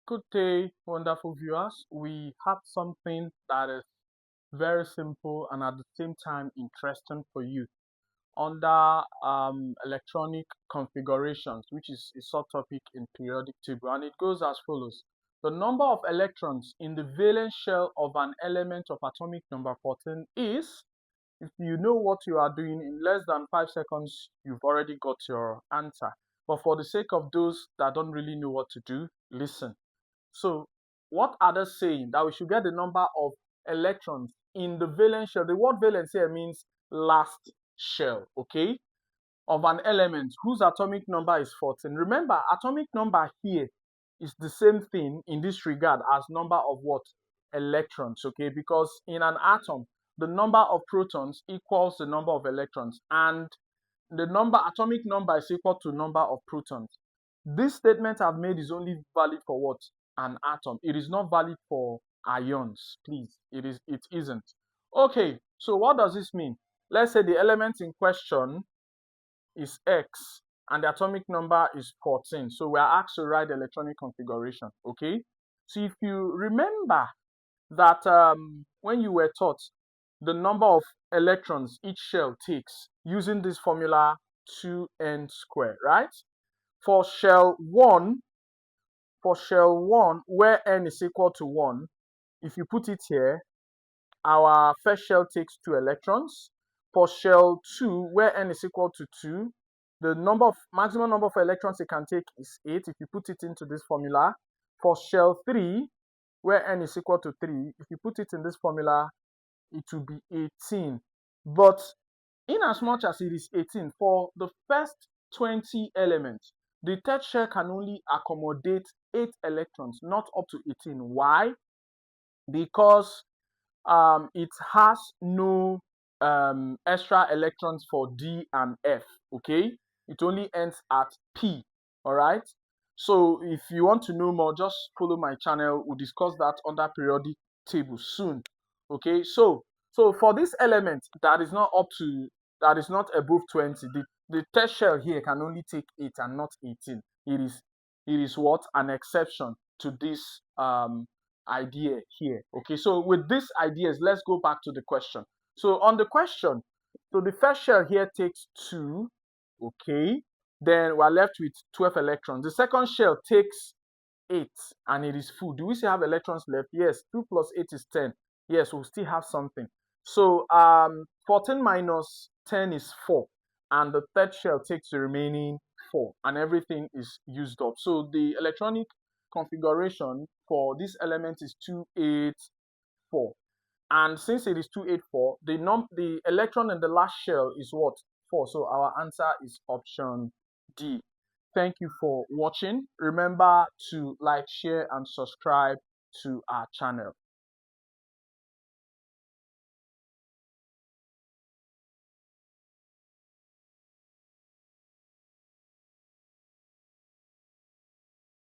Good day, wonderful viewers. We have something that is very simple and at the same time interesting for you under electronic configurations, which is a subtopic in periodic table, and it goes as follows. The number of electrons in the valence shell of an element of atomic number 14 is, if you know what you are doing, in less than 5 seconds, you've already got your answer. But for the sake of those that don't really know what to do, listen. So what are they saying? That we should get the number of electrons in the valence shell. The word valence here means last shell, okay, of an element whose atomic number is 14. Remember, atomic number here is the same thing in this regard as number of what? Electrons, okay, because in an atom, the number of protons equals the number of electrons, and the atomic number is equal to number of protons. This statement I've made is only valid for what? An atom. It is not valid for ions, please. It isn't. Okay, so what does this mean? Let's say the element in question is X and the atomic number is 14. So we are asked to write the electronic configuration, okay? So if you remember that when you were taught the number of electrons each shell takes using this formula 2n squared, right? For shell 1, where n is equal to 1, if you put it here, our first shell takes 2 electrons. For shell 2, where n is equal to 2, the maximum number of electrons it can take is 8 if you put it into this formula. For shell 3, where n is equal to 3, if you put it in this formula, it will be 18. But in as much as it is 18, for the first 20 elements, the third shell can only accommodate 8 electrons, not up to 18. Why? Because it has no extra electrons for D and F, okay? It only ends at P, all right? So if you want to know more, just follow my channel. We'll discuss that under periodic table soon, okay? So for this element that is not above 20, the third shell here can only take 8 and not 18. It is what? An exception to this idea here. Okay, so with these ideas, let's go back to the question. So on the question, so the first shell here takes 2, okay, then we're left with 12 electrons. The second shell takes 8 and it is full. Do we still have electrons left? Yes. 2 plus 8 is 10. Yes, we'll still have something. So 14 minus 10 is 4, and the third shell takes the remaining 4 and everything is used up. So the electronic configuration for this element is 284, and since it is 284, the electron in the last shell is what? 4. So our answer is option D. Thank you for watching. Remember to like, share, and subscribe to our channel.